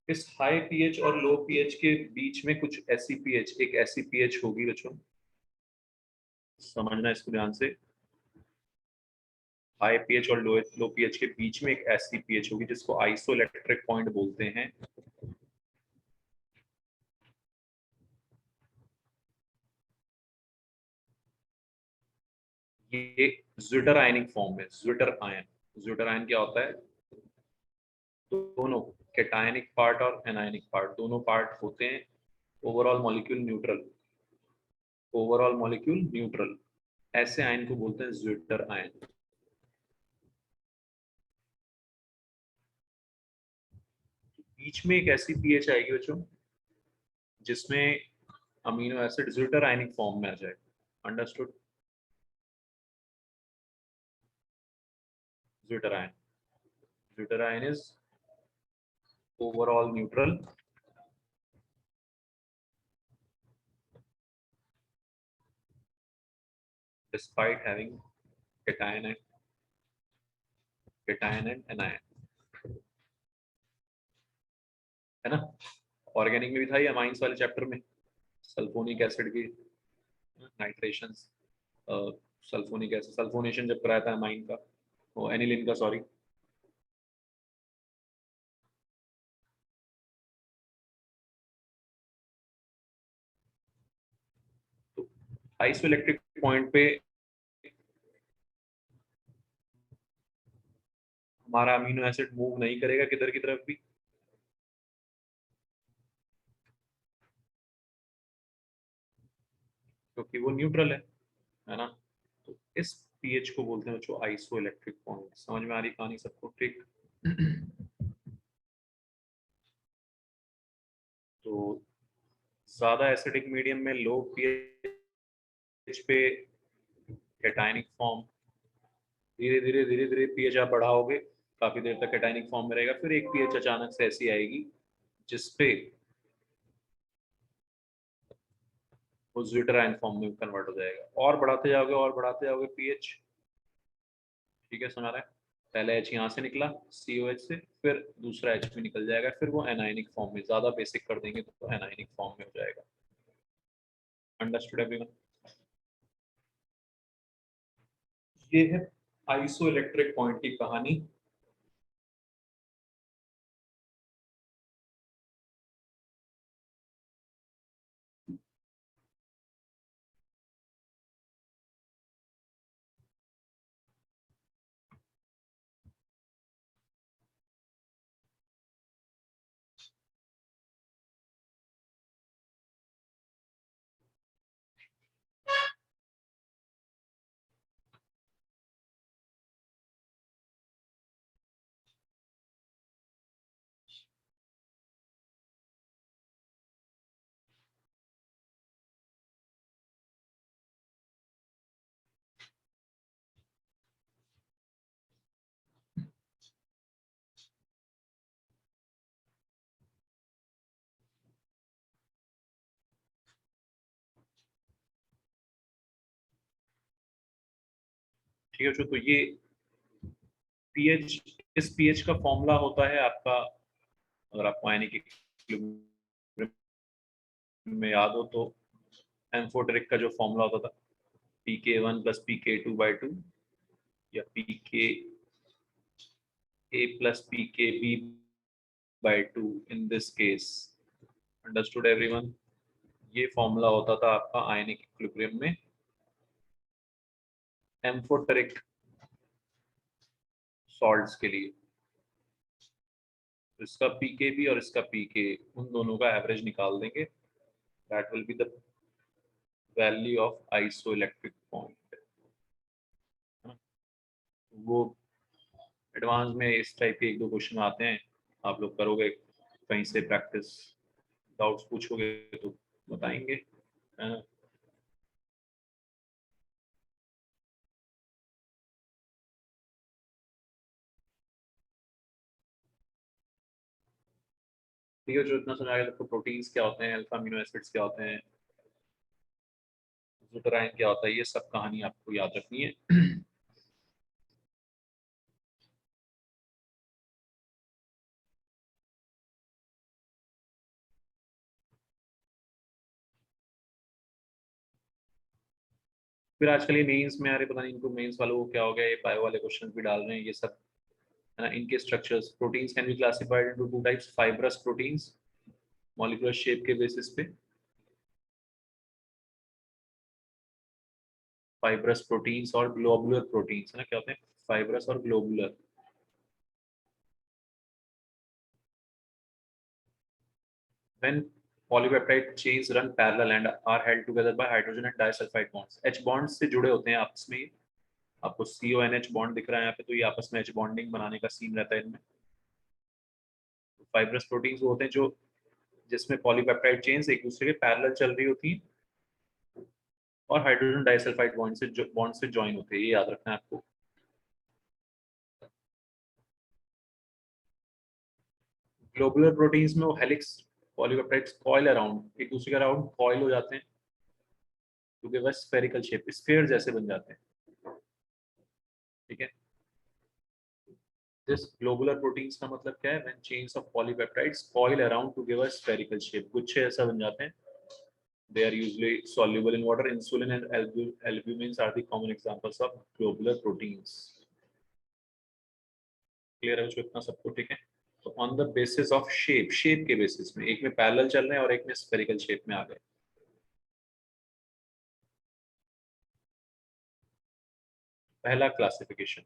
इस हाई पीएच और लो पीएच के बीच में कुछ ऐसी पीएच, एक ऐसी पीएच होगी बच्चों, समझना इसको ध्यान से। हाई पीएच और लो पीएच के बीच में एक ऐसी पीएच होगी जिसको आइसोइलेक्ट्रिक पॉइंट बोलते हैं। ये ज्विटर आयनिक फॉर्म में, ज्विटर आयन। ज्विटर आयन क्या होता है? दोनों कैटायनिक पार्ट और एनायनिक पार्ट, दोनों पार्ट होते हैं। Overall molecule neutral, overall molecule neutral, ऐसे आयन को बोलते हैं ज्विटर आयन। बीच में एक ऐसी पीएच आएगी बच्चों जिसमें amino acid zwitter ionic form में आ जाएगा। Understood? Zwitter ion, zwitter ion is overall neutral despite having cation and anion, है ना? ऑर्गेनिक में भी था ये, अमाइंस वाले चैप्टर में, सल्फोनिक एसिड की नाइट्रेशंस, सल्फोनिक एसिड, सल्फोनेशन जब कराया था अमाइन का, वो एनिलिन का, सॉरी। तो आइसोइलेक्ट्रिक पॉइंट पे हमारा अमीनो एसिड मूव नहीं करेगा किधर की तरफ भी, क्योंकि वो न्यूट्रल है ना? तो इस पीएच को बोलते हैं बच्चों आइसोइलेक्ट्रिक पॉइंट। समझ में आ रही कहानी सबको? ठीक। तो ज्यादा एसिडिक मीडियम में लो पीएच पे कैटायनिक फॉर्म, धीरे धीरे पीएच आप बढ़ाओगे, काफी देर तक कैटायनिक फॉर्म में रहेगा, फिर एक पीएच अचानक से ऐसी आएगी जिसपे वो ज्विटर आयन फॉर्म में कन्वर्ट हो जाएगा। और बढ़ाते जाओगे पीएच। ठीक है, सुना रहा है? पहले एच यहाँ से निकला COH से, फिर दूसरा एच भी निकल जाएगा, फिर वो एनायनिक फॉर्म में, ज्यादा बेसिक कर देंगे तो एनायनिक फॉर्म में हो जाएगा। Understood everyone? ये है आइसो इलेक्ट्रिक पॉइंट की कहानी। ठीक है, तो ये पीएच, इस पीएच का फॉर्मूला होता है आपका, अगर आपको आयनिक इक्विलिब्रियम में याद हो तो, एम्फोटेरिक का जो फॉर्मूला होता था pk1 प्लस pk2/2 या pka plus pkb/2 in this case. Understood everyone? ये फॉर्मूला होता था आपका आयनिक इक्विलिब्रियम में एम्फोटेरिक सॉल्ट्स के लिए। इसका pkb और इसका pk, उन दोनों का एवरेज निकाल देंगे, that will be the value of isoelectric point. वो एडवांस में इस टाइप के 1-2 क्वेश्चन आते हैं, आप लोग करोगे कहीं से प्रैक्टिस, डाउट्स पूछोगे तो बताएंगे, है ना? ठीक है, जो इतना समझ आएगा तो प्रोटीन्स क्या होते हैं, अल्फा अमीनो एसिड्स क्या होते हैं, ग्लूटाराइन क्या होता है, ये सब कहानी आपको याद रखनी है। फिर आजकल ये मेंस में, अरे पता नहीं इनको मेंस वालों को क्या हो गया, ये बायो वाले क्वेश्चन भी डाल रहे हैं ये सब, है ना? इनके structures, proteins can be classified into 2 types, fibrous proteins molecular shape के बेसिस पे, फाइब्रस प्रोटीन्स, और ग्लोबुलर प्रोटीन्स, है ना? क्या होते हैं? फाइब्रस और globular. When polypeptide chains run parallel and are held together by hydrogen and disulfide bonds, H bonds से जुड़े होते हैं आपस में। आपको CONH बॉन्ड दिख रहा है यहाँ पे, तो ये आपस में H बॉन्डिंग बनाने का सीन रहता है इनमें। फाइब्रस प्रोटीन्स वो होते हैं जो, जिसमें पॉलीपेप्टाइड चेन्स एक दूसरे के पैरेलल चल रही होती हैं और हाइड्रोजन डाइसल्फाइड बॉन्ड से ज्वाइन होते हैं, ये याद रखना है आपको। ग्लोबुलर प्रोटीन्स में वो हेलिक्स पॉलीपेप्टाइड्स कॉइल अराउंड, एक दूसरे के अराउंड कॉइल हो जाते हैं, क्योंकि वह स्फेरिकल शेप, स्फीयर जैसे बन जाते हैं। ठीक है, दिस ग्लोबुलर प्रोटीन्स का मतलब क्या है? When chains of polypeptides coil around two give a spherical shape, गुच्छे ऐसा बन जाते हैं। They are usually soluble in water. Insulin and albumins are the common examples of globular proteins. Clear है बच्चों इतना सबको? ठीक है, तो on the basis of shape, shape के बेसिस में, एक में पैरेलल चल रहे हैं और एक में स्फेरिकल शेप में आ गए। पहला क्लासिफिकेशन,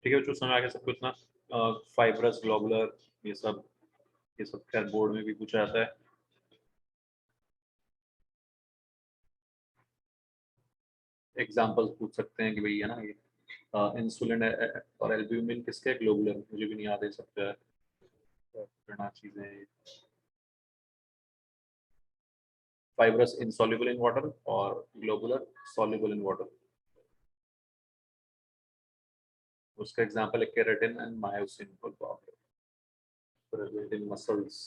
ठीक है बच्चों, समझ आ गया सबको इतना? फाइब्रस, ग्लोबुलर, ये सब खैर बोर्ड में भी पूछा जाता है। एग्जाम्पल पूछ सकते हैं कि भाई है ना, ये इंसुलिन और एल्ब्यूमिन किसके, ग्लोबुलर, मुझे भी नहीं याद है सब क्या है चीजें। फाइब्रस इनसॉल्युबल इन वाटर और ग्लोबुलर सॉल्युबल इन वाटर। उसका एग्जांपल है keratin and myosin in muscles.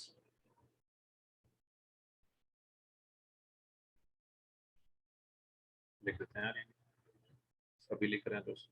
लिख देते हैं, सभी लिख रहे हैं दोस्त।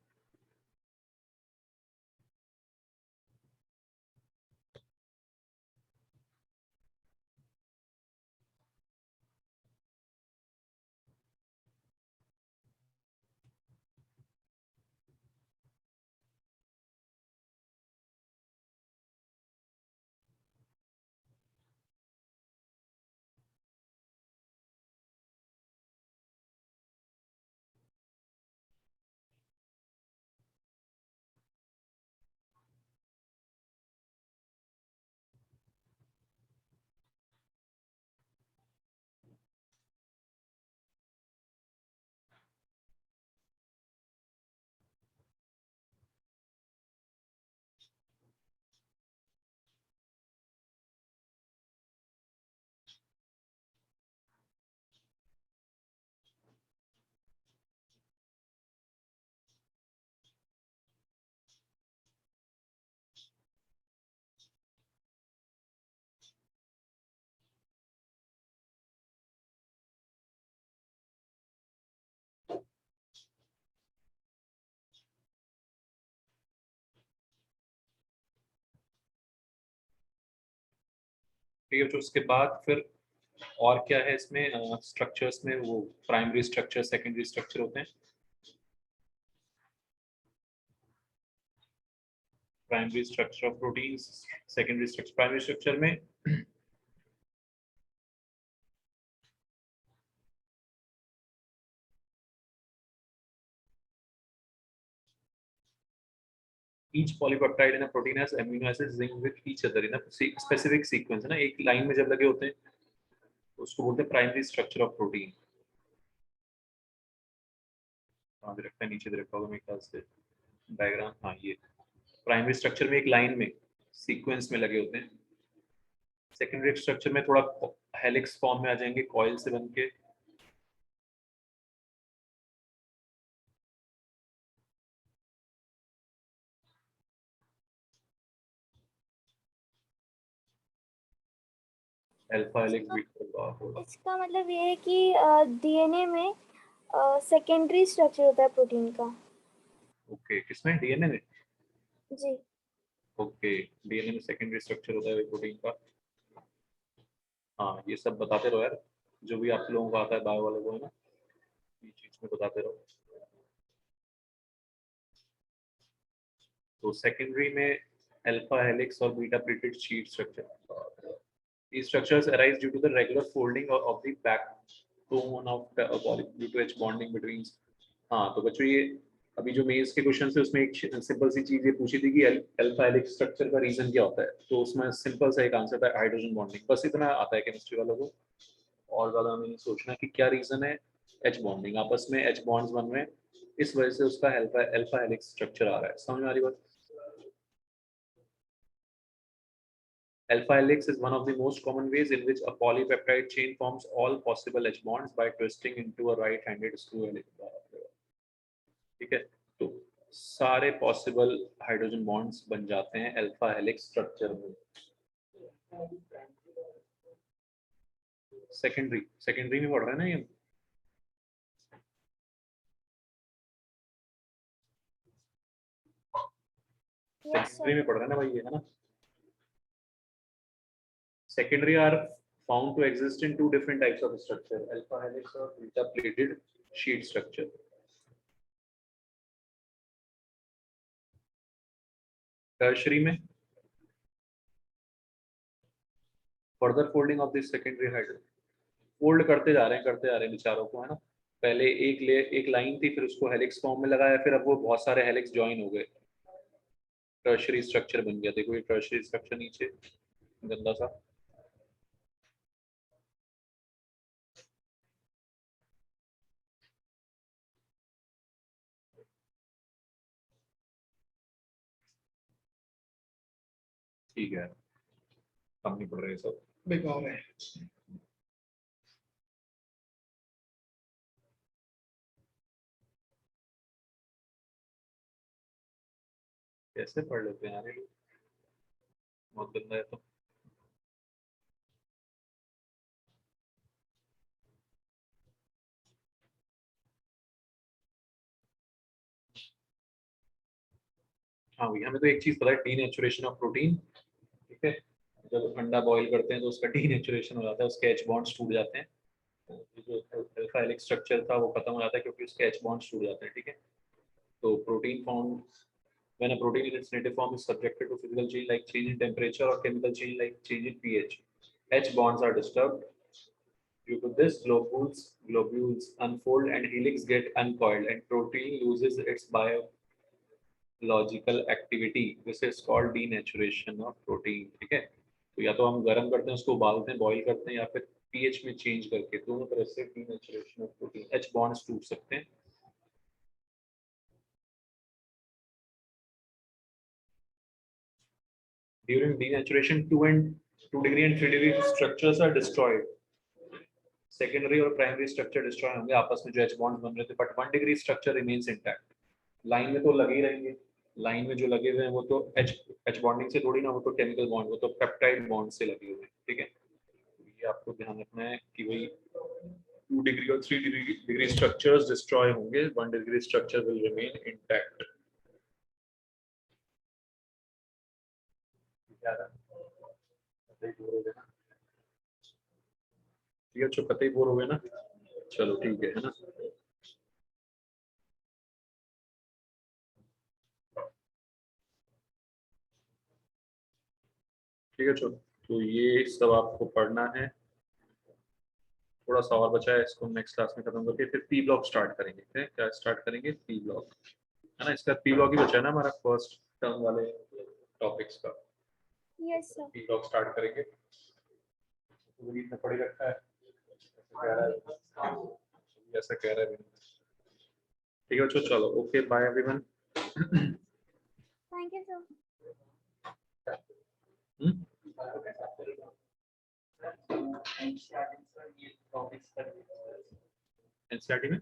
ठीक है, तो उसके बाद फिर और क्या है इसमें स्ट्रक्चर्स में, वो प्राइमरी स्ट्रक्चर, सेकेंडरी स्ट्रक्चर होते हैं। Primary structure of proteins, secondary structure. Primary structure में each polypeptide in a protein has amino acids linked with each other in a specific sequence, है ना, एक लाइन में जब लगे होते हैं तो उसको बोलते हैं प्राइमरी स्ट्रक्चर ऑफ प्रोटीन। हाँ दे रखा है, नीचे दे रखा होगा मेरे ख्याल से डायग्राम। हाँ, ये प्राइमरी स्ट्रक्चर में एक लाइन में सीक्वेंस में लगे होते हैं। सेकेंडरी स्ट्रक्चर में थोड़ा हेलिक्स फॉर्म में आ जाएंगे, कॉइल से बन के। Alpha helix, beta. इसका मतलब ये है कि डीएनए में सेकेंडरी स्ट्रक्चर होता है प्रोटीन का। ओके, किसमें, डीएनए में? जी। ओके, डीएनए में सेकेंडरी स्ट्रक्चर होता है प्रोटीन का। हाँ, ये सब बताते रहो यार, जो भी आप लोगों को आता है बायो वाले को, है ना, ये चीज में बताते रहो। तो सेकेंडरी में अल्फा हेलिक्स और beta pleated sheet structure. These structures arise due to the regular folding of the backbone of due to H bonding between। हाँ तो बच्चों, ये अभी जो मेंस के क्वेश्चन है उसमें एक सिंपल सी चीज ये पूछी थी कि अल्फा हेलिक्स स्ट्रक्चर का रीजन क्या होता है, तो उसमें सिंपल सा एक आंसर था, हाइड्रोजन बॉन्डिंग। बस इतना आता है केमिस्ट्री वालों को, और ज्यादा हमें नहीं सोचना कि क्या रीजन है। एच बॉन्डिंग, आपस में एच बॉन्ड्स बन रहे हैं, इस वजह से उसका अल्फा हेलिक्स स्ट्रक्चर आ रहा है। समझ में आ रही बात? Alpha helix is one of the most common ways in which a polypeptide chain forms all possible H bonds by twisting into a right-handed screw helix। ठीक है, तो सारे पॉसिबल हाइड्रोजन बॉन्ड्स बन जाते हैं अल्फा हेलिक्स स्ट्रक्चर में। सेकेंडरी में पढ़ रहे हैं ना ये? सेकेंडरी में पढ़ रहे हैं ना भाई, ये है ना। Secondary are found to exist in two different types of structure, alpha helix or beta plated sheet structure। Tertiary में further folding of this secondary hydrogen, fold करते जा रहे हैं बेचारों को, है ना। पहले एक लाइन थी, फिर उसको हेलिक्स फॉर्म में लगाया, फिर अब वो बहुत सारे हेलिक्स ज्वाइन हो गए। टर्शरी स्ट्रक्चर बन गया। देखो ये टर्शरी स्ट्रक्चर नीचे गंदा सा, ठीक है, काम नहीं पड़ रहे सब, बेकार है। कैसे पढ़ लेते हैं यार ये लोग, बहुत गंदा है तो। हाँ भैया, हमें तो एक चीज पता है, डीनेचुरेशन ऑफ प्रोटीन। ठीक है, जब अंडा बॉईल करते हैं तो उसका डीनेचुरेशन हो जाता है, उसके एच बॉन्ड्स टूट जाते हैं। जो अल्फा हेलिक्स स्ट्रक्चर था वो खत्म हो जाता है क्योंकि उसके एच बॉन्ड्स टूट जाते हैं। ठीक है, तो protein found when a protein in its native form is subjected to physical change like change in temperature or chemical change like change in pH, H bonds are disturbed. Due to this, globules unfold and helix get uncoiled and protein loses its biological activity. This is called denaturation of protein. ठीक है, तो या तो हम गर्म करते हैं, उसको उबालते हैं, बॉईल करते हैं, या फिर pH में चेंज करके, दोनों तरह से denaturation of protein, H bonds टूट सकते हैं। During denaturation, 2 degree and 3 degree structures are destroyed. Secondary और प्राइमरी स्ट्रक्चर डिस्ट्रॉय होंगे, आपस में जो एच बॉन्ड बन रहे थे, but 1 degree structure remains intact. Line में तो लगे ही रहेंगे, लाइन में जो लगे हुए हैं वो तो एच बॉन्डिंग से थोड़ी ना, वो तो केमिकल बॉन्ड, वो तो पेप्टाइड बॉन्ड से लगे हुए हैं। ठीक है, ये आपको ध्यान रखना है कि भाई 2 डिग्री और 3 डिग्री स्ट्रक्चर्स डिस्ट्रॉय होंगे, 1 degree structure will remain intact. ठीक है, जो कतई बोर हो गए ना, चलो ठीक है ना। ठीक है, चलो, तो ये सब आपको पढ़ना है, थोड़ा सा और बचा है, इसको नेक्स्ट क्लास में खत्म करके फिर पी ब्लॉक स्टार्ट करेंगे। ठीक है, क्या स्टार्ट करेंगे? पी ब्लॉक, है ना। इसका पी ब्लॉक ही बचा है ना हमारा फर्स्ट टर्म वाले टॉपिक्स का। Yes sir. P block start करेंगे, तो इतना पढ़ी रखा है, ऐसा कह रहा है। ठीक है, चलो, okay, bye everyone. Thank you sir. NCERT में